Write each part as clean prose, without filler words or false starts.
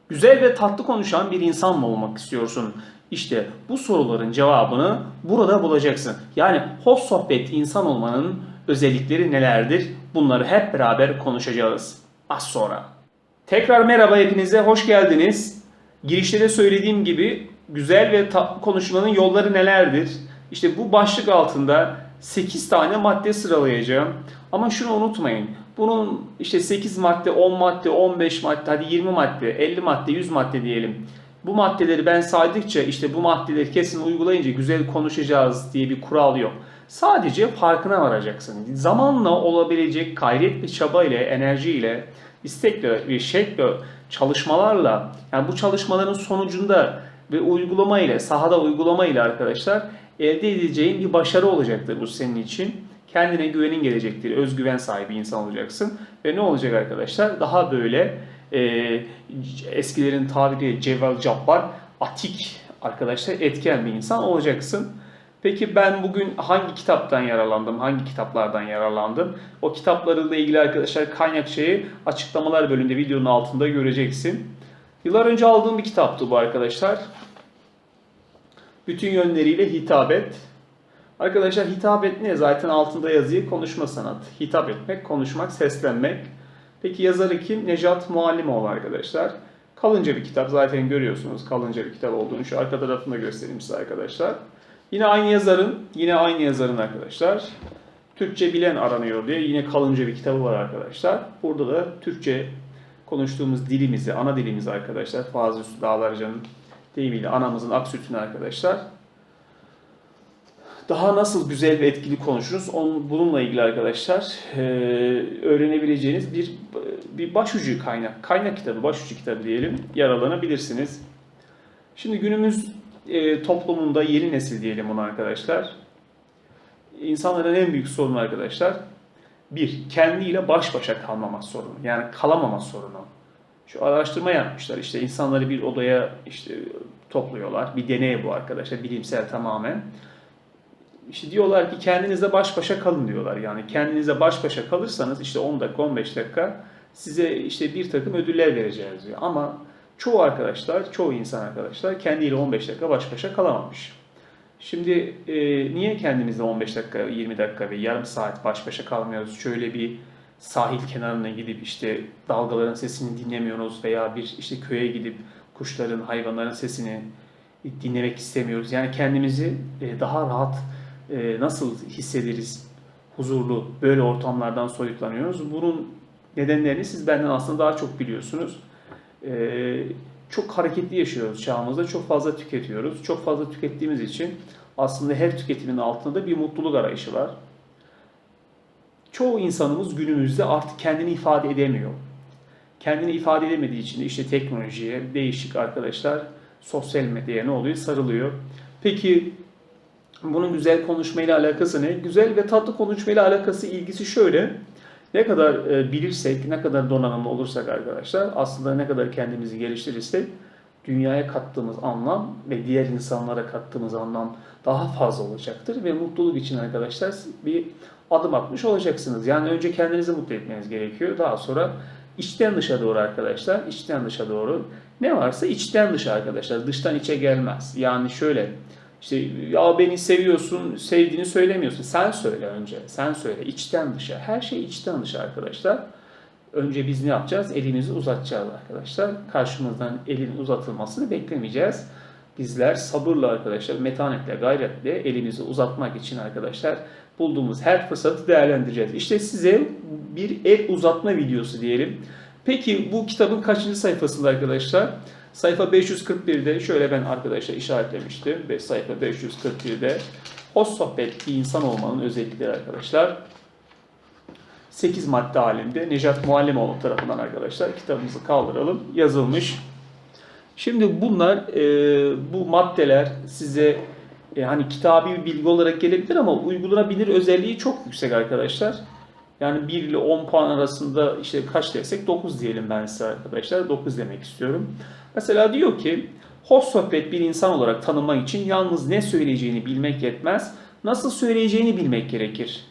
Güzel ve tatlı konuşan bir insan mı olmak istiyorsun? İşte bu soruların cevabını burada bulacaksın. Yani hoş sohbet insan olmanın özellikleri nelerdir? Bunları hep beraber konuşacağız. Az sonra. Tekrar merhaba hepinize, hoş geldiniz. Girişte de söylediğim gibi güzel ve tatlı konuşmanın yolları nelerdir? İşte bu başlık altında 8 tane madde sıralayacağım. Ama şunu unutmayın. Bunun işte 8 madde, 10 madde, 15 madde, hadi 20 madde, 50 madde, 100 madde diyelim. Bu maddeleri ben saydıkça işte bu maddeleri kesin uygulayınca güzel konuşacağız diye bir kural yok. Sadece farkına varacaksın. Zamanla olabilecek gayret ve çaba ile, enerji ile, istekle ve şevkle, çalışmalarla, yani bu çalışmaların sonucunda ve uygulama ile, sahada uygulama ile arkadaşlar elde edeceğin bir başarı olacaktır bu senin için. Kendine güvenin gelecektir. Özgüven sahibi insan olacaksın. Ve ne olacak arkadaşlar? Daha böyle eskilerin tabiriyle cevval cabbar, atik arkadaşlar etken bir insan olacaksın. Peki ben bugün hangi kitaptan yararlandım? Hangi kitaplardan yararlandım? O kitaplarla ilgili arkadaşlar kaynak şeyi açıklamalar bölümünde videonun altında göreceksin. Yıllar önce aldığım bir kitaptı bu arkadaşlar. Bütün yönleriyle hitap et. Arkadaşlar hitap et ne? Zaten altında yazıyor. Konuşma sanatı. Hitap etmek, konuşmak, seslenmek. Peki yazarı kim? Necat Muallimoğlu arkadaşlar. Kalınca bir kitap. Zaten görüyorsunuz kalınca bir kitap olduğunu. Şu arka tarafında göstereyim size arkadaşlar. Yine aynı yazarın arkadaşlar. Türkçe bilen aranıyor diye yine kalınca bir kitabı var arkadaşlar. Burada da Türkçe konuştuğumuz dilimizi, ana dilimizi arkadaşlar. Fazıl Üstü Dağlarca'nın deyimiyle anamızın ak sütünü arkadaşlar. Daha nasıl güzel ve etkili konuşuruz? Bununla ilgili arkadaşlar öğrenebileceğiniz bir başucu kaynak. Kaynak kitabı, başucu kitabı diyelim. Yararlanabilirsiniz. Şimdi günümüz toplumunda yeni nesil diyelim ona arkadaşlar. İnsanların en büyük sorunu arkadaşlar. Bir, kendiyle baş başa kalmama sorunu. Yani kalamama sorunu. Şu araştırma yapmışlar. İşte insanları bir odaya işte topluyorlar. Bir deney bu arkadaşlar. Bilimsel tamamen. İşte diyorlar ki kendinizle baş başa kalın diyorlar. Yani kendinizle baş başa kalırsanız işte 10 dakika 15 dakika size işte bir takım ödüller vereceğiz diyor. Ama çoğu arkadaşlar, çoğu insan arkadaşlar kendiyle 15 dakika baş başa kalamamış. Şimdi niye kendimizle 15 dakika, 20 dakika ve yarım saat baş başa kalmıyoruz? Şöyle bir sahil kenarına gidip işte dalgaların sesini dinlemiyoruz veya bir işte köye gidip kuşların, hayvanların sesini dinlemek istemiyoruz. Yani kendimizi daha rahat nasıl hissederiz huzurlu böyle ortamlardan soyutlanıyoruz. Bunun nedenlerini siz benden aslında daha çok biliyorsunuz. Çok hareketli yaşıyoruz çağımızda, çok fazla tüketiyoruz. Çok fazla tükettiğimiz için aslında her tüketimin altında bir mutluluk arayışı var. Çoğu insanımız günümüzde artık kendini ifade edemiyor. Kendini ifade edemediği için de işte teknolojiye, değişik arkadaşlar sosyal medyaya ne oluyor? Sarılıyor. Peki bunun güzel konuşmayla alakası ne? Güzel ve tatlı konuşmayla alakası, ilgisi şöyle. Ne kadar bilirsek, ne kadar donanımlı olursak arkadaşlar, aslında ne kadar kendimizi geliştirirsek dünyaya kattığımız anlam ve diğer insanlara kattığımız anlam daha fazla olacaktır. Ve mutluluk için arkadaşlar bir adım atmış olacaksınız. Yani önce kendinizi mutlu etmeniz gerekiyor. Daha sonra içten dışa doğru arkadaşlar, içten dışa doğru. Ne varsa içten dışa arkadaşlar, dıştan içe gelmez. Yani şöyle, işte ya beni seviyorsun, sevdiğini söylemiyorsun. Sen söyle önce. Sen söyle. İçten dışa. Her şey içten dışa arkadaşlar. Önce biz ne yapacağız? Elimizi uzatacağız arkadaşlar. Karşımızdan elin uzatılmasını beklemeyeceğiz. Bizler sabırla arkadaşlar, metanetle, gayretle elimizi uzatmak için arkadaşlar bulduğumuz her fırsatı değerlendireceğiz. İşte size bir el uzatma videosu diyelim. Peki bu kitabın kaçıncı sayfasında arkadaşlar? Sayfa 541'de şöyle ben arkadaşlar işaretlemiştim ve sayfa 541'de hoş sohbet bir insan olmanın özellikleri arkadaşlar. 8 madde halinde Necat Muallimoğlu tarafından arkadaşlar kitabımızı kaldıralım yazılmış. Şimdi bunlar bu maddeler size hani kitabi bir bilgi olarak gelebilir ama uygulanabilir özelliği çok yüksek arkadaşlar. Yani 1 ile 10 puan arasında işte kaç dersek 9 diyelim ben size arkadaşlar. 9 demek istiyorum. Mesela diyor ki hoş sohbet bir insan olarak tanınmak için yalnız ne söyleyeceğini bilmek yetmez. Nasıl söyleyeceğini bilmek gerekir.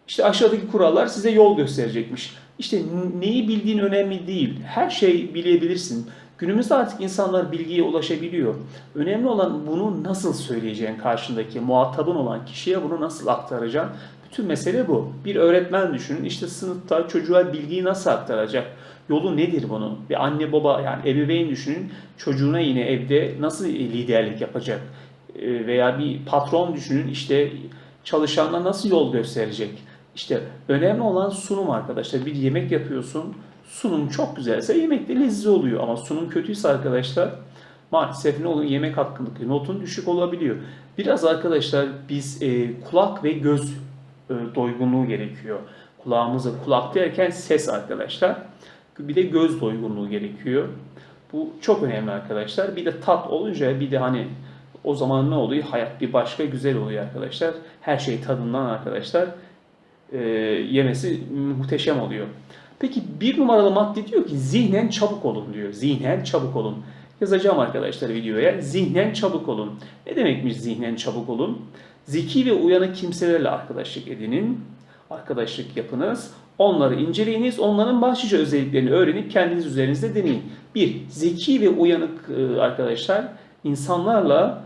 İşte aşağıdaki kurallar size yol gösterecekmiş. İşte neyi bildiğin önemli değil. Her şey bilebilirsin. Günümüzde artık insanlar bilgiye ulaşabiliyor. Önemli olan bunu nasıl söyleyeceğin karşındaki muhatabın olan kişiye bunu nasıl aktaracaksın. Bütün mesele bu. Bir öğretmen düşünün, işte sınıfta çocuğa bilgiyi nasıl aktaracak? Yolu nedir bunun? Bir anne baba yani ebeveyn düşünün, çocuğuna yine evde nasıl liderlik yapacak? Veya bir patron düşünün, işte çalışanına nasıl yol gösterecek? İşte önemli olan sunum arkadaşlar. Bir yemek yapıyorsun, sunum çok güzelse yemek de lezzetli oluyor. Ama sunum kötüyse arkadaşlar maalesef ne oluyor? Yemek hakkındaki notun düşük olabiliyor. Biraz arkadaşlar biz kulak ve göz doygunluğu gerekiyor. Kulak derken ses arkadaşlar. Bir de göz doygunluğu gerekiyor. Bu çok önemli arkadaşlar. Bir de tat olunca bir de hani o zaman ne oluyor? Hayat bir başka güzel oluyor arkadaşlar. Her şey tadından arkadaşlar yemesi muhteşem oluyor. Peki bir numaralı madde diyor ki zihnen çabuk olun diyor. Zihnen çabuk olun. Yazacağım arkadaşlar videoya. Zihnen çabuk olun. Ne demekmiş zihnen çabuk olun? Zeki ve uyanık kimselerle arkadaşlık edinin. Arkadaşlık yapınız. Onları inceleyiniz. Onların başlıca özelliklerini öğrenip kendiniz üzerinizde deneyin. Bir, zeki ve uyanık arkadaşlar insanlarla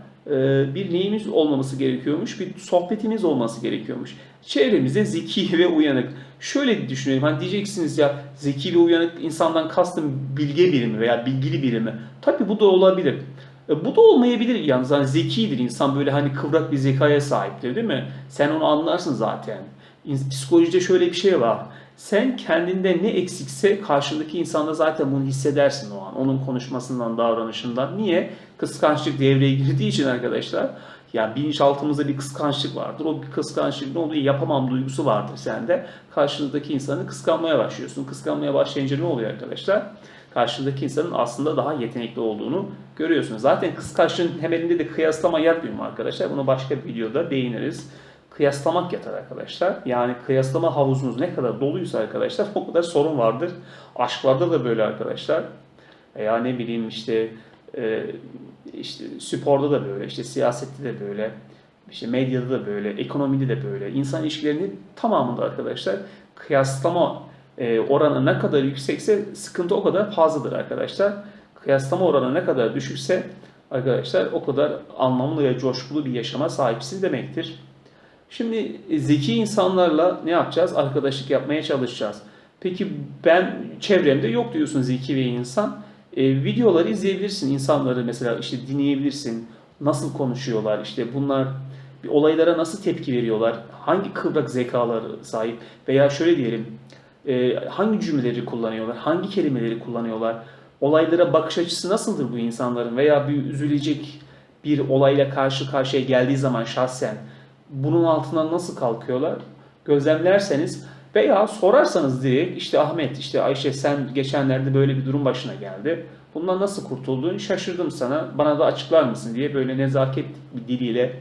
bir neyimiz olmaması gerekiyormuş, bir sohbetimiz olması gerekiyormuş. Çevremizde zeki ve uyanık. Şöyle düşünelim, hani diyeceksiniz ya zeki ve uyanık insandan kastım bilge biri mi veya bilgili biri mi? Tabii bu da olabilir. Bu da olmayabilir yalnız hani zekidir insan böyle hani kıvrak bir zekaya sahiptir değil mi? Sen onu anlarsın zaten. Psikolojide şöyle bir şey var. Sen kendinde ne eksikse karşındaki insanda zaten bunu hissedersin o an. Onun konuşmasından, davranışından. Niye? Kıskançlık devreye girdiği için arkadaşlar. Yani bilinçaltımızda bir kıskançlık vardır. O bir kıskançlık ne oluyor? Yapamam duygusu vardır sende. Karşındaki insanı kıskanmaya başlıyorsun. Kıskanmaya başlayınca ne oluyor arkadaşlar? Karşındaki insanın aslında daha yetenekli olduğunu görüyorsunuz. Zaten kıskançlığın temelinde de kıyaslama yatmıyor mu arkadaşlar? Bunu başka bir videoda değiniriz. Kıyaslamak yatar arkadaşlar. Yani kıyaslama havuzunuz ne kadar doluysa arkadaşlar o kadar sorun vardır. Aşklarda da böyle arkadaşlar. Veya ne bileyim işte sporda da böyle, işte siyasette de böyle, işte medyada da böyle, ekonomide de böyle. İnsan ilişkilerinin tamamında arkadaşlar kıyaslama oranı ne kadar yüksekse sıkıntı o kadar fazladır arkadaşlar. Kıyaslama oranı ne kadar düşükse arkadaşlar o kadar anlamlı ve coşkulu bir yaşama sahipsin demektir. Şimdi zeki insanlarla ne yapacağız? Arkadaşlık yapmaya çalışacağız. Peki ben çevremde yok diyorsun zeki bir insan. Videoları izleyebilirsin. İnsanları mesela işte dinleyebilirsin. Nasıl konuşuyorlar? İşte bunlar bir olaylara nasıl tepki veriyorlar? Hangi kıvrak zekaları sahip? Veya şöyle diyelim. Hangi cümleleri kullanıyorlar? Hangi kelimeleri kullanıyorlar? Olaylara bakış açısı nasıldır bu insanların? Veya bir üzülecek bir olayla karşı karşıya geldiği zaman şahsen bunun altından nasıl kalkıyorlar? Gözlemlerseniz veya sorarsanız direkt işte Ahmet, işte Ayşe sen geçenlerde böyle bir durum başına geldi. Bundan nasıl kurtuldun? Şaşırdım sana. Bana da açıklar mısın diye böyle nezaket diliyle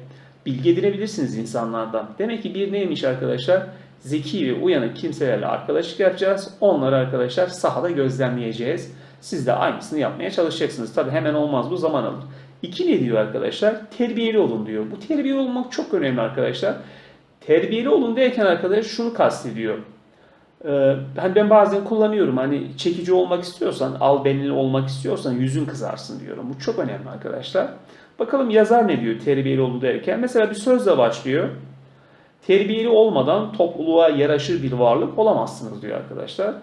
bilgi edinebilirsiniz insanlardan. Demek ki bir neymiş arkadaşlar? Zeki ve uyanık kimselerle arkadaşlık yapacağız. Onları arkadaşlar sahada gözlemleyeceğiz. Siz de aynısını yapmaya çalışacaksınız. Tabii hemen olmaz, bu zaman alır. İki ne diyor arkadaşlar? Terbiyeli olun diyor. Bu terbiyeli olmak çok önemli arkadaşlar. Terbiyeli olun derken arkadaş şunu kastediyor. Hani ben bazen kullanıyorum, hani çekici olmak istiyorsan, albenili olmak istiyorsan yüzün kızarsın diyorum. Bu çok önemli arkadaşlar. Bakalım yazar ne diyor terbiyeli olun derken. Mesela bir sözle başlıyor. Terbiyeli olmadan topluluğa yaraşır bir varlık olamazsınız diyor arkadaşlar.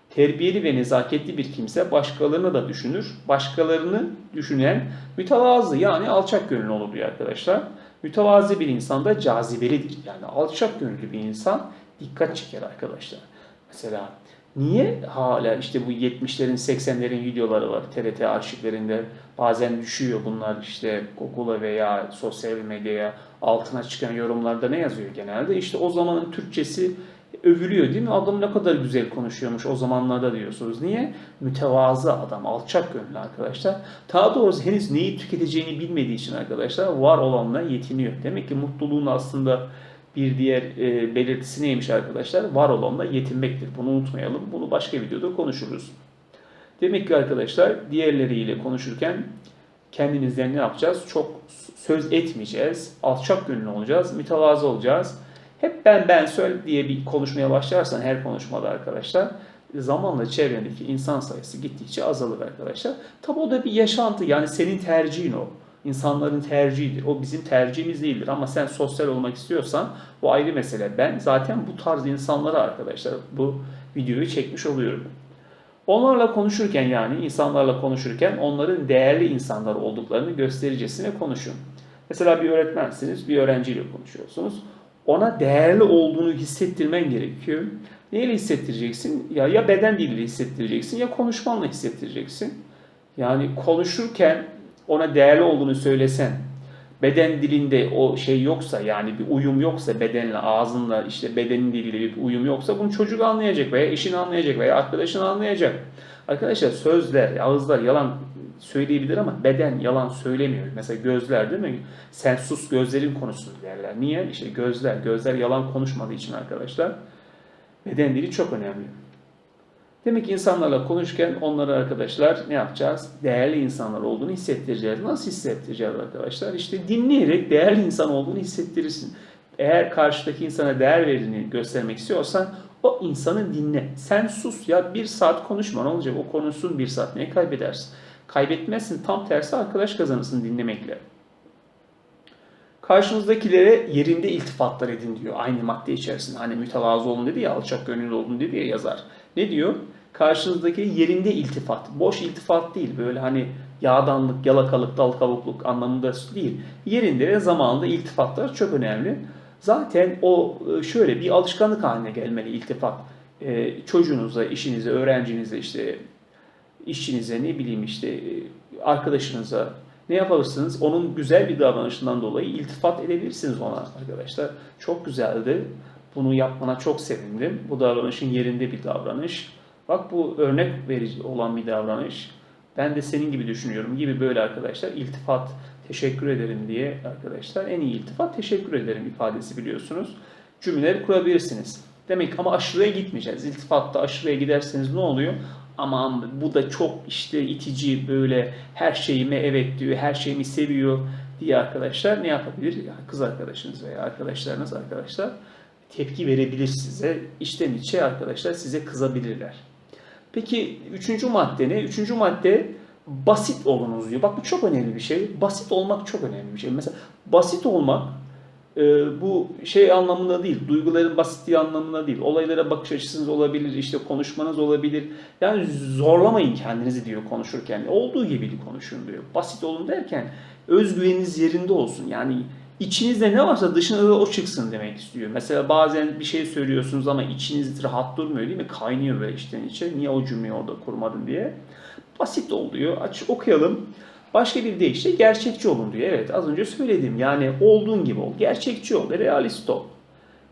Terbiyeli ve nezaketli bir kimse başkalarını da düşünür. Başkalarını düşünen mütevazı yani alçak gönüllü olur diyor arkadaşlar. Mütevazi bir insan da cazibelidir. Yani alçak gönüllü bir insan dikkat çeker arkadaşlar. Mesela niye hala işte bu 70'lerin 80'lerin videoları var TRT arşivlerinde, bazen düşüyor bunlar işte Google'a veya sosyal medyaya, altına çıkan yorumlarda ne yazıyor genelde? İşte o zamanın Türkçesi övülüyor değil mi? Adam ne kadar güzel konuşuyormuş o zamanlarda diyorsunuz. Niye? Mütevazı adam, alçak gönüllü arkadaşlar. Daha doğrusu henüz neyi tüketeceğini bilmediği için arkadaşlar var olanla yetiniyor. Demek ki mutluluğun aslında bir diğer belirtisi neymiş arkadaşlar? Var olanla yetinmektir. Bunu unutmayalım. Bunu başka videoda konuşuruz. Demek ki arkadaşlar diğerleriyle konuşurken kendimizden ne yapacağız? Çok söz etmeyeceğiz. Alçak gönüllü olacağız. Mütevazı olacağız. Hep ben söyle diye bir konuşmaya başlarsan her konuşmada arkadaşlar zamanla çevrendeki insan sayısı gittikçe azalır arkadaşlar. Tabi o da bir yaşantı, yani senin tercihin o. İnsanların tercihidir. O bizim tercihimiz değildir. Ama sen sosyal olmak istiyorsan bu ayrı mesele. Ben zaten bu tarz insanlara arkadaşlar bu videoyu çekmiş oluyorum. Onlarla konuşurken, yani insanlarla konuşurken onların değerli insanlar olduklarını göstericesine konuşun. Mesela bir öğretmensiniz, bir öğrenciyle konuşuyorsunuz. Ona değerli olduğunu hissettirmen gerekiyor. Neyle hissettireceksin? Ya beden diliyle hissettireceksin ya konuşmanla hissettireceksin. Yani konuşurken ona değerli olduğunu söylesen, beden dilinde o şey yoksa, yani bir uyum yoksa bedenle, ağzınla, işte bedenin diliyle bir uyum yoksa bunu çocuk anlayacak veya eşin anlayacak veya arkadaşın anlayacak. Arkadaşlar sözler, ağızlar yalan söyleyebilir ama beden yalan söylemiyor. Mesela gözler, değil mi? Sen sus gözlerin konuşsun derler. Niye? İşte gözler yalan konuşmadığı için arkadaşlar. Beden dili çok önemli. Demek ki insanlarla konuşurken onlara arkadaşlar ne yapacağız? Değerli insanlar olduğunu hissettireceğiz. Nasıl hissettireceğiz arkadaşlar? İşte dinleyerek değerli insan olduğunu hissettirirsin. Eğer karşıdaki insana değer verdiğini göstermek istiyorsan o insanı dinle. Sen sus ya, bir saat konuşma, ne olacak? O konuşsun bir saat, neye kaybedersin? Kaybetmezsin, tam tersi arkadaş kazanırsın dinlemekle. Karşınızdakilere yerinde iltifatlar edin diyor aynı madde içerisinde. Hani mütevazı olun dedi ya, alçak gönüllü olun dedi ya yazar. Ne diyor? Karşınızdaki yerinde iltifat. Boş iltifat değil, böyle hani yağdanlık, yalakalık, dal kavukluk anlamında değil. Yerinde ve zamanında iltifatlar çok önemli. Zaten o şöyle bir alışkanlık haline gelmeli iltifat. Çocuğunuza, işinize, öğrencinize, işte işçinize, ne bileyim işte arkadaşınıza ne yapabilirsiniz? Onun güzel bir davranışından dolayı iltifat edebilirsiniz ona arkadaşlar. Çok güzeldi. Bunu yapmana çok sevindim. Bu davranışın yerinde bir davranış. Bak bu örnek verici olan bir davranış. Ben de senin gibi düşünüyorum gibi, böyle arkadaşlar iltifat, teşekkür ederim diye arkadaşlar, en iyi iltifat teşekkür ederim ifadesi, biliyorsunuz. Cümleleri kurabilirsiniz. Demek ama aşırıya gitmeyeceğiz. İltifatta aşırıya giderseniz ne oluyor? Aman bu da çok işte itici, böyle her şeyime evet diyor, her şeyimi seviyor diye arkadaşlar ne yapabilir? Yani kız arkadaşınız veya arkadaşlarınız arkadaşlar tepki verebilir size. İçten içe arkadaşlar size kızabilirler. Peki üçüncü madde ne? Üçüncü madde basit olunuz diyor. Bak bu çok önemli bir şey. Basit olmak çok önemli bir şey. Mesela basit olmak bu şey anlamında değil, duyguların basitliği anlamında değil. Olaylara bakış açısınız olabilir, işte konuşmanız olabilir. Yani zorlamayın kendinizi diyor konuşurken. Olduğu gibi konuşun diyor. Basit olun derken özgüveniniz yerinde olsun. Yani içinizde ne varsa dışınıza da o çıksın demek istiyor. Mesela bazen bir şey söylüyorsunuz ama içiniz rahat durmuyor, değil mi? Kaynıyor böyle içten içe. Niye o cümleyi orada kurmadın diye. Basit ol diyor. Aç okuyalım. Başka bir deyişle gerçekçi olun diyor. Evet, az önce söyledim. Yani olduğun gibi ol. Gerçekçi ol. Realist ol.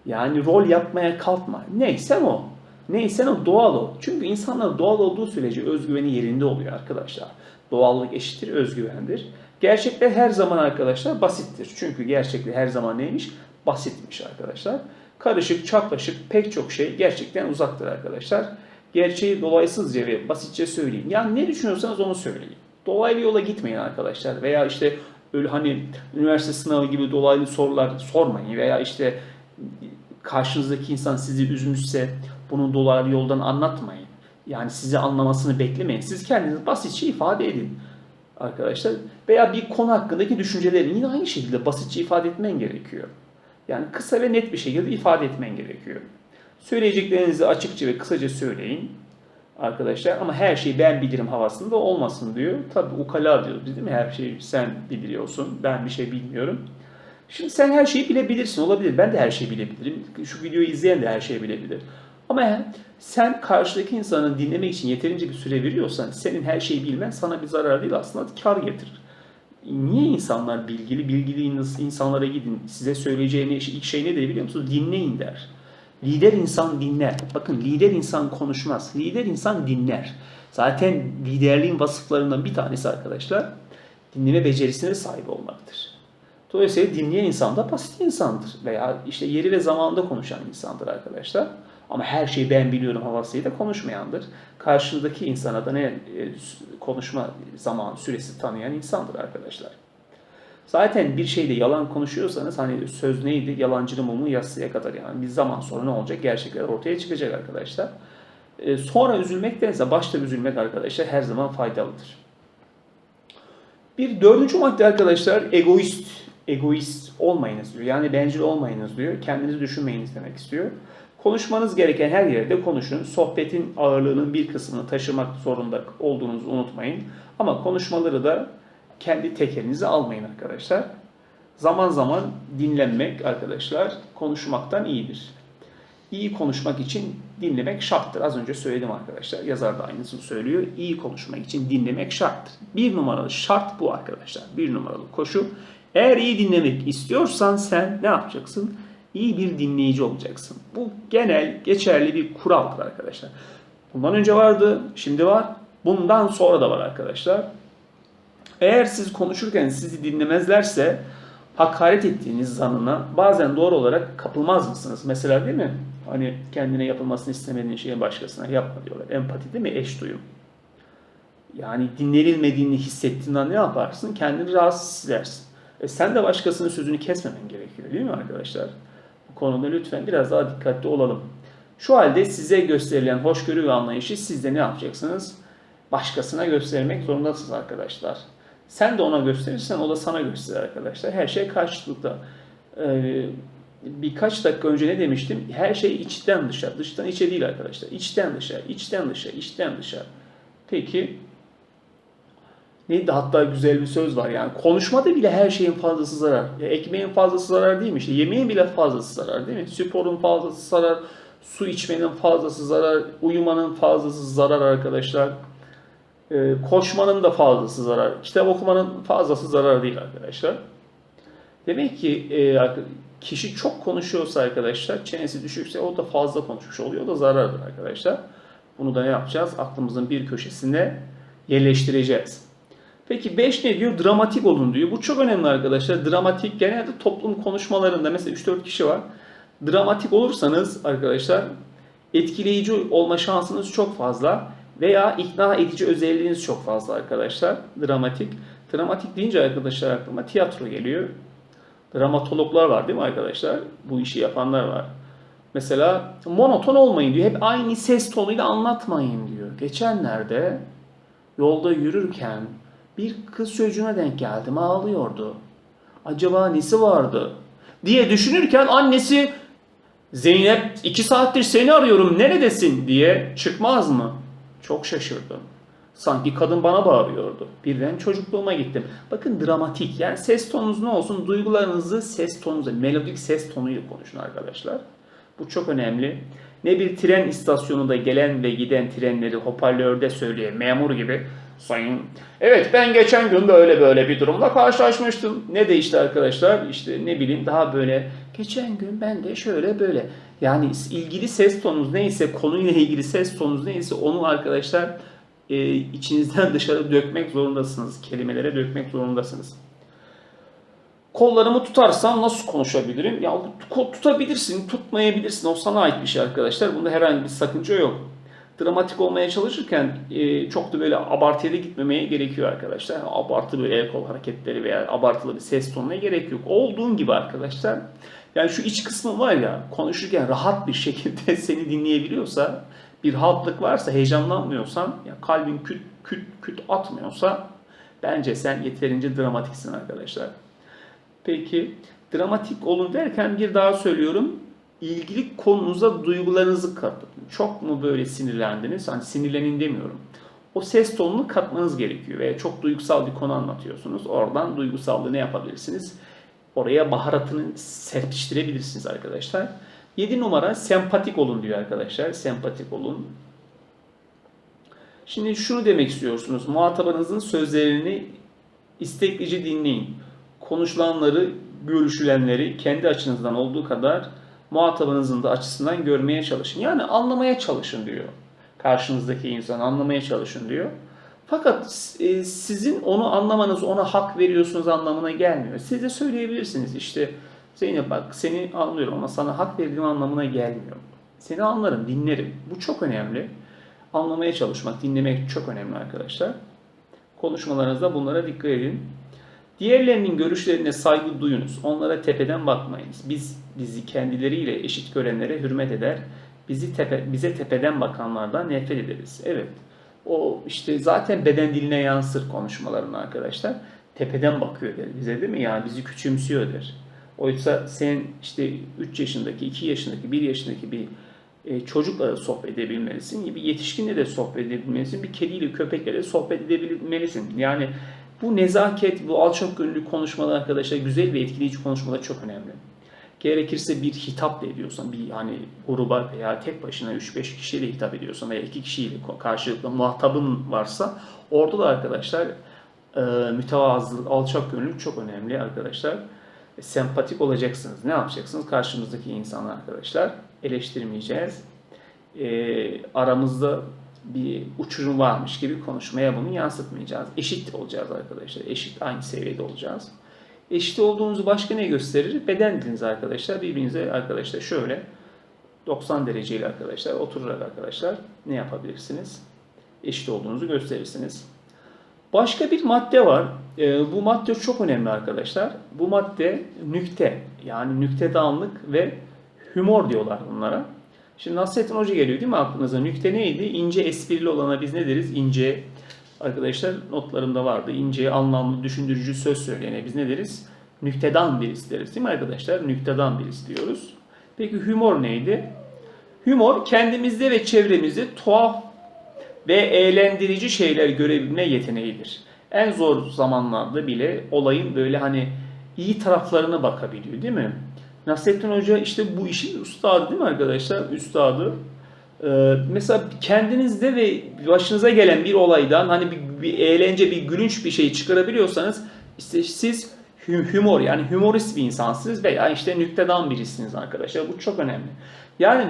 Yani rol yapmaya kalkma. Neysen o. Neysen o, doğal ol. Çünkü insanlar doğal olduğu sürece özgüveni yerinde oluyor arkadaşlar. Doğallık eşittir özgüvendir. Gerçekler her zaman arkadaşlar basittir. Çünkü gerçekler her zaman neymiş? Basitmiş arkadaşlar. Karışık, çapraşık pek çok şey gerçekten uzaktır arkadaşlar. Gerçeği dolaysızca ve basitçe söyleyin. Yani ne düşünüyorsanız onu söyleyin. Dolaylı yola gitmeyin arkadaşlar. Veya işte öyle hani üniversite sınavı gibi dolaylı sorular sormayın. Veya işte karşınızdaki insan sizi üzmüşse bunu dolaylı yoldan anlatmayın. Yani sizi anlamasını beklemeyin. Siz kendiniz basitçe ifade edin arkadaşlar. Veya bir konu hakkındaki düşüncelerini yine aynı şekilde basitçe ifade etmen gerekiyor. Yani kısa ve net bir şekilde ifade etmen gerekiyor. Söyleyeceklerinizi açıkça ve kısaca söyleyin arkadaşlar, ama her şeyi ben bilirim havasında olmasın diyor. Tabi ukala diyoruz değil mi? Her şeyi sen biliyorsun, ben bir şey bilmiyorum. Şimdi sen her şeyi bilebilirsin, olabilir. Ben de her şeyi bilebilirim. Şu videoyu izleyen de her şeyi bilebilir. Ama sen karşıdaki insanı dinlemek için yeterince bir süre veriyorsan senin her şeyi bilmen sana bir zarar değil, aslında kar getirir. Niye insanlar bilgili insanlara gidin, size söyleyeceğini ilk şey nedir biliyor musunuz? Dinleyin der. Lider insan dinler. Bakın, lider insan konuşmaz. Lider insan dinler. Zaten liderliğin vasıflarından bir tanesi arkadaşlar dinleme becerisine sahip olmaktır. Dolayısıyla dinleyen insan da basit insandır. Veya işte yeri ve zamanında konuşan insandır arkadaşlar. Ama her şeyi ben biliyorum havasıyla konuşmayandır. Karşındaki insana da konuşma zaman süresi tanıyan insandır arkadaşlar. Zaten bir şeyde yalan konuşuyorsanız, hani söz neydi? Yalancının mumu yatsıya kadar, yani bir zaman sonra ne olacak? Gerçekler ortaya çıkacak arkadaşlar. Sonra üzülmektense başta üzülmek arkadaşlar her zaman faydalıdır. Bir dördüncü madde arkadaşlar egoist olmayınız diyor. Yani bencil olmayınız diyor. Kendinizi düşünmeyiniz demek istiyor. Konuşmanız gereken her yerde konuşun. Sohbetin ağırlığının bir kısmını taşımak zorunda olduğunuzu unutmayın. Ama konuşmaları da kendi tekelinize almayın arkadaşlar. Zaman zaman dinlenmek arkadaşlar konuşmaktan iyidir. İyi konuşmak için dinlemek şarttır. Az önce söyledim arkadaşlar. Yazar da aynısını söylüyor. İyi konuşmak için dinlemek şarttır. Bir numaralı şart bu arkadaşlar. Bir numaralı koşu. Eğer iyi dinlemek istiyorsan sen ne yapacaksın? İyi bir dinleyici olacaksın. Bu genel, geçerli bir kuraldır arkadaşlar. Bundan önce vardı, şimdi var. Bundan sonra da var arkadaşlar. Eğer siz konuşurken sizi dinlemezlerse hakaret ettiğiniz zanına bazen doğru olarak kapılmaz mısınız? Mesela değil mi? Hani kendine yapılmasını istemediğin şeyi başkasına yapma diyorlar. Empati değil mi? Eş duyum. Yani dinlenilmediğini hissettiğinden ne yaparsın? Kendini rahatsız hissedersin. Sen de başkasının sözünü kesmemen gerekiyor değil mi arkadaşlar? Bu konuda lütfen biraz daha dikkatli olalım. Şu halde size gösterilen hoşgörü ve anlayışı siz de ne yapacaksınız? Başkasına göstermek zorundasınız arkadaşlar. Sen de ona gösterirsen o da sana gösterir arkadaşlar. Her şey karşılıklı. Birkaç dakika önce ne demiştim? Her şey içten dışa, dıştan içe değil arkadaşlar. İçten dışa, içten dışa, içten dışa. Peki neydi? Hatta güzel bir söz var yani. Konuşmada bile her şeyin fazlası zarar. Ekmeğin fazlası zarar değil mi? İşte yemeğin bile fazlası zarar değil mi? Sporun fazlası zarar, su içmenin fazlası zarar, uyumanın fazlası zarar arkadaşlar. Koşmanın da fazlası zarar. Kitap okumanın fazlası zarar değil arkadaşlar. Demek ki kişi çok konuşuyorsa arkadaşlar, çenesi düşükse o da fazla konuşmuş oluyor. O da zarardır arkadaşlar. Bunu da ne yapacağız? Aklımızın bir köşesine yerleştireceğiz. Peki 5 ne diyor? Dramatik olun diyor. Bu çok önemli arkadaşlar. Dramatik genelde toplum konuşmalarında mesela 3-4 kişi var. Dramatik olursanız arkadaşlar etkileyici olma şansınız çok fazla veya ikna edici özelliğiniz çok fazla arkadaşlar. Dramatik. Dramatik deyince arkadaşlar aklıma tiyatro geliyor. Dramatologlar var değil mi arkadaşlar? Bu işi yapanlar var. Mesela monoton olmayın diyor. Hep aynı ses tonuyla anlatmayın diyor. Geçenlerde yolda yürürken bir kız çocuğuna denk geldim, ağlıyordu. Acaba nesi vardı diye düşünürken annesi Zeynep 2 saattir seni arıyorum neredesin diye çıkmaz mı? Çok şaşırdım. Sanki kadın bana bağırıyordu. Birden çocukluğuma gittim. Bakın dramatik yani ses tonunuz ne olsun? Duygularınızı ses tonunuza, melodik ses tonuyla konuşun arkadaşlar. Bu çok önemli. Ne bir tren istasyonunda gelen ve giden trenleri hoparlörde söyleyen memur gibi sayın. Evet ben geçen gün böyle bir durumla karşılaşmıştım. Ne değişti arkadaşlar? İşte ne bileyim daha böyle geçen gün ben de şöyle böyle. Yani ilgili ses tonunuz neyse konuyla ilgili ses tonunuz neyse onu arkadaşlar içinizden dışarı dökmek zorundasınız. Kelimelere dökmek zorundasınız. Kollarımı tutarsam nasıl konuşabilirim? Ya tutabilirsin, tutmayabilirsin. O sana ait bir şey arkadaşlar. Bunda herhangi bir sakınca yok. Dramatik olmaya çalışırken çok da böyle abartıya da gitmemeye gerekiyor arkadaşlar. Abartı böyle el kol hareketleri veya abartılı bir ses tonuna gerek yok. Olduğun gibi arkadaşlar. Yani şu iç kısmı var ya konuşurken rahat bir şekilde seni dinleyebiliyorsa, bir rahatlık varsa, heyecanlanmıyorsan, ya kalbin küt küt küt atmıyorsa bence sen yeterince dramatiksin arkadaşlar. Peki dramatik olun derken bir daha söylüyorum. İlgili konunuza duygularınızı katın. Çok mu böyle sinirlendiniz? Hani sinirlenin demiyorum. O ses tonunu katmanız gerekiyor. Veya çok duygusal bir konu anlatıyorsunuz. Oradan duygusallığı ne yapabilirsiniz? Oraya baharatını serpiştirebilirsiniz arkadaşlar. 7 numara sempatik olun diyor arkadaşlar. Sempatik olun. Şimdi şunu demek istiyorsunuz. Muhatabınızın sözlerini isteklice dinleyin. Konuşulanları, görüşülenleri kendi açınızdan olduğu kadar muhatabınızın da açısından görmeye çalışın. Yani anlamaya çalışın diyor. Karşınızdaki insanı anlamaya çalışın diyor. Fakat sizin onu anlamanız, ona hak veriyorsunuz anlamına gelmiyor. Siz de söyleyebilirsiniz işte Zeynep bak seni anlıyorum ama sana hak verdiğim anlamına gelmiyor. Seni anlarım, dinlerim. Bu çok önemli. Anlamaya çalışmak, dinlemek çok önemli arkadaşlar. Konuşmalarınızda bunlara dikkat edin. Diğerlerinin görüşlerine saygı duyunuz. Onlara tepeden bakmayınız. Bizi kendileriyle eşit görenlere hürmet eder. bize tepeden bakanlardan nefret ederiz. Evet. O işte zaten beden diline yansır konuşmalarını arkadaşlar. Tepeden bakıyor der bize, değil mi? Yani bizi küçümsüyor der. Oysa sen işte 3 yaşındaki, 2 yaşındaki, 1 yaşındaki bir çocukla da sohbet edebilmelisin. Bir yetişkinle de sohbet edebilmelisin. Bir kediyle, köpekle de sohbet edebilmelisin. Yani bu nezaket, bu alçak gönüllü konuşmalar arkadaşlar, güzel ve etkileyici konuşmalar çok önemli. Gerekirse bir hitap da ediyorsan, bir hani gruba veya tek başına 3-5 kişiyle hitap ediyorsan veya 2 kişiyle karşılıklı muhatabın varsa orada da arkadaşlar mütevazılık, alçak gönüllülük çok önemli arkadaşlar. Sempatik olacaksınız. Ne yapacaksınız? Karşımızdaki insanlar arkadaşlar eleştirmeyeceğiz. Aramızda bir uçurum varmış gibi konuşmaya bunu yansıtmayacağız. Eşit olacağız arkadaşlar. Eşit, aynı seviyede olacağız. Eşit olduğunuzu başka ne gösterir? Beden diliniz arkadaşlar. Birbirinize arkadaşlar şöyle 90 dereceyle arkadaşlar oturarak arkadaşlar ne yapabilirsiniz? Eşit olduğunuzu gösterirsiniz. Başka bir madde var. Bu madde çok önemli arkadaşlar. Bu madde nükte. Yani nüktedanlık ve humor diyorlar bunlara. Şimdi Nasrettin Hoca geliyor değil mi aklınıza? Nükte neydi? İnce, esprili olana biz ne deriz? İnce, arkadaşlar notlarımda vardı. İnce, anlamlı, düşündürücü söz söyleyene biz ne deriz? Nüktedan birisi deriz değil mi arkadaşlar? Nüktedan birisi diyoruz. Peki humor neydi? Humor kendimizde ve çevremizde tuhaf ve eğlendirici şeyler görebilme yeteneğidir. En zor zamanlarda bile olayın böyle hani iyi taraflarına bakabiliyor değil mi? Nasrettin Hoca işte bu işin ustadı değil mi arkadaşlar? Üstadı. Mesela kendinizde ve başınıza gelen bir olaydan hani bir eğlence, bir gülünç bir şey çıkarabiliyorsanız işte siz humor yani humorist bir insansınız veya işte nüktedan birisiniz arkadaşlar. Bu çok önemli. Yani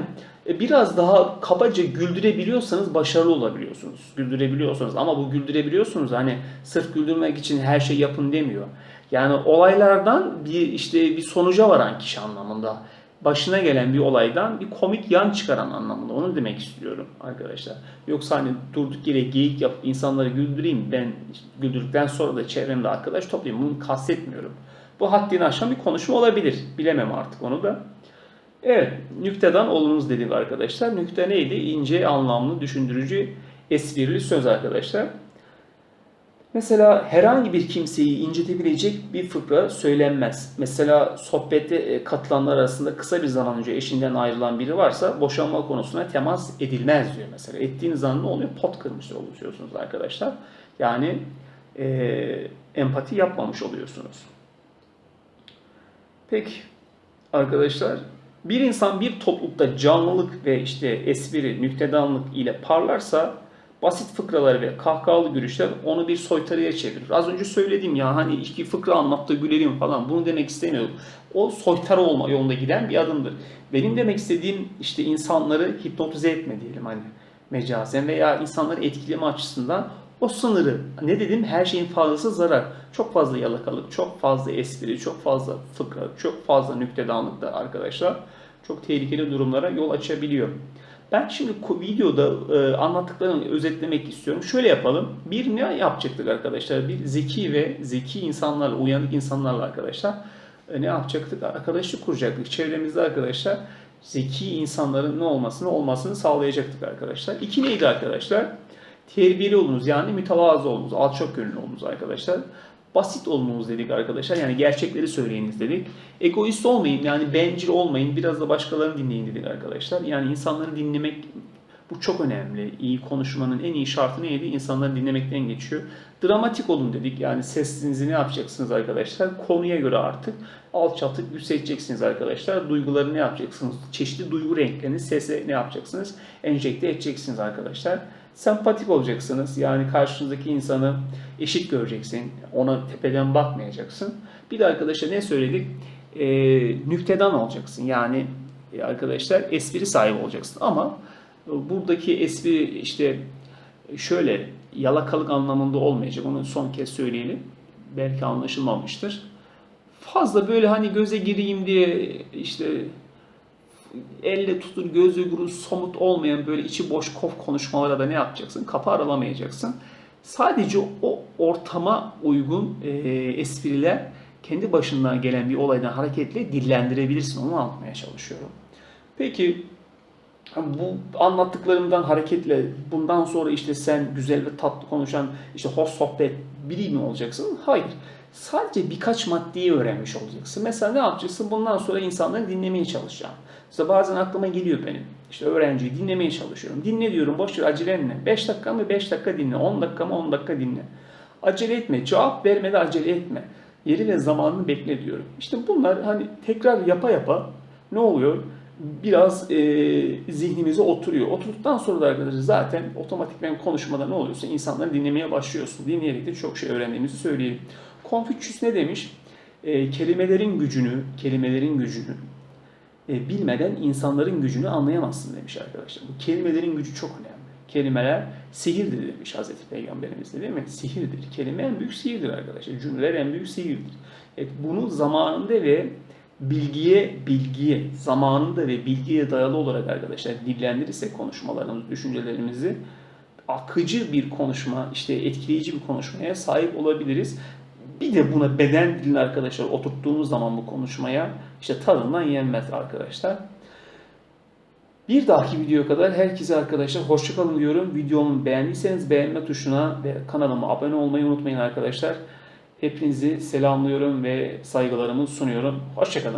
biraz daha kabaca güldürebiliyorsanız başarılı olabiliyorsunuz. Güldürebiliyorsanız ama bu güldürebiliyorsunuz hani sırf güldürmek için her şey yapın demiyor. Yani olaylardan bir sonuca varan kişi anlamında. Başına gelen bir olaydan bir komik yan çıkaran anlamında. Onu demek istiyorum arkadaşlar. Yoksa hani durduk yere geyik yapıp insanları güldüreyim. Ben güldürdükten sonra da çevremde arkadaş toplayayım. Bunu kastetmiyorum. Bu haddini aşan bir konuşma olabilir. Bilemem artık onu da. Evet, nüktedan olunuz dedik arkadaşlar. Nükte neydi? İnce, anlamlı, düşündürücü, esprili söz arkadaşlar. Mesela herhangi bir kimseyi incitebilecek bir fıkra söylenmez. Mesela sohbette katılanlar arasında kısa bir zaman önce eşinden ayrılan biri varsa boşanma konusuna temas edilmez diyor mesela. Ettiğiniz zaman ne oluyor? Pot kırmış oluyorsunuz arkadaşlar. Yani empati yapmamış oluyorsunuz. Peki arkadaşlar, bir insan bir toplulukta canlılık ve işte espri, nüktedanlık ile parlarsa basit fıkralar ve kahkahalı gülüşler onu bir soytarıya çevirir. Az önce söyledim ya hani iki fıkra anlattı gülelim falan, bunu demek istemiyorum. O soytarı olma yolunda giden bir adımdır. Benim demek istediğim işte insanları hipnotize etme diyelim hani mecazen veya insanları etkileme açısından o sınırı, ne dedim, her şeyin fazlası zarar. Çok fazla yalakalık, çok fazla espri, çok fazla fıkra, çok fazla nüktedanlık da arkadaşlar çok tehlikeli durumlara yol açabiliyor. Ben şimdi videoda anlattıklarımı özetlemek istiyorum. Şöyle yapalım. Bir ne yapacaktık arkadaşlar? Bir zeki insanlarla, uyanık insanlarla arkadaşlar ne yapacaktık? Arkadaşlık kuracaktık. Çevremizde arkadaşlar zeki insanların ne olmasını sağlayacaktık arkadaşlar. İki neydi arkadaşlar? Terbiyeli olunuz yani mütevazı olunuz, alçak gönüllü olunuz arkadaşlar. Basit olunuz dedik arkadaşlar. Yani gerçekleri söyleyiniz dedik. Egoist olmayın yani bencil olmayın. Biraz da başkalarını dinleyin dedik arkadaşlar. Yani insanları dinlemek bu çok önemli. İyi konuşmanın en iyi şartı neydi? İnsanları dinlemekten geçiyor. Dramatik olun dedik. Yani sesinizi ne yapacaksınız arkadaşlar? Konuya göre artık alçaltıp yükselteceksiniz arkadaşlar. Duyguları ne yapacaksınız? Çeşitli duygu renklerini sese ne yapacaksınız? Enjekte edeceksiniz arkadaşlar. Sempatik olacaksınız. Yani karşınızdaki insanı eşit göreceksin. Ona tepeden bakmayacaksın. Bir de arkadaşlar ne söyledik? Nüktedan olacaksın. Yani arkadaşlar espri sahibi olacaksın. Ama buradaki espri işte şöyle yalakalık anlamında olmayacak. Onu son kez söyleyelim. Belki anlaşılmamıştır. Fazla böyle hani göze gireyim diye işte elle tutulur, gözle görülür, somut olmayan böyle içi boş konuşmalara da ne yapacaksın? Kapı aralamayacaksın. Sadece o ortama uygun espriler kendi başından gelen bir olaydan hareketle dillendirebilirsin. Onu anlatmaya çalışıyorum. Peki Bu anlattıklarımdan hareketle bundan sonra işte sen güzel ve tatlı konuşan, işte hoş sohbet biri mi olacaksın? Hayır. Sadece birkaç maddeyi öğrenmiş olacaksın. Mesela ne yapacaksın? Bundan sonra insanları dinlemeye çalışacağım. İşte bazen aklıma geliyor benim. İşte öğrenciyi dinlemeye çalışıyorum. Dinle diyorum, boş ver, acele etme. 5 dakika mı 5 dakika dinle. 10 dakika mı 10 dakika dinle. Acele etme. Cevap vermede acele etme. Yeri ve zamanını bekle diyorum. İşte bunlar hani tekrar yapa yapa ne oluyor? Biraz zihnimize oturuyor. Oturduktan sonra da arkadaşlar zaten otomatikman konuşmada ne oluyorsa insanları dinlemeye başlıyorsun. Dinleyerek de çok şey öğrendiğimizi söyleyelim. Konfüçyüs ne demiş? Kelimelerin gücünü bilmeden insanların gücünü anlayamazsın demiş arkadaşlar. Bu kelimelerin gücü çok önemli. Kelimeler sihirdir demiş Hazreti Peygamberimiz de, değil mi? Sihirdir. Kelime en büyük sihirdir arkadaşlar. Cümleler en büyük sihirdir. Evet, bunu zamanında ve bilgiye, zamanında ve bilgiye dayalı olarak arkadaşlar dillendirirsek konuşmalarımızı, düşüncelerimizi akıcı bir konuşma, işte etkileyici bir konuşmaya sahip olabiliriz. Bir de buna beden dilini arkadaşlar oturttuğumuz zaman bu konuşmaya işte tadından yenmez arkadaşlar. Bir dahaki videoya kadar herkese arkadaşlar hoşça kalın diyorum. Videomu beğendiyseniz beğenme tuşuna ve kanalıma abone olmayı unutmayın arkadaşlar. Hepinizi selamlıyorum ve saygılarımı sunuyorum. Hoşça kalın.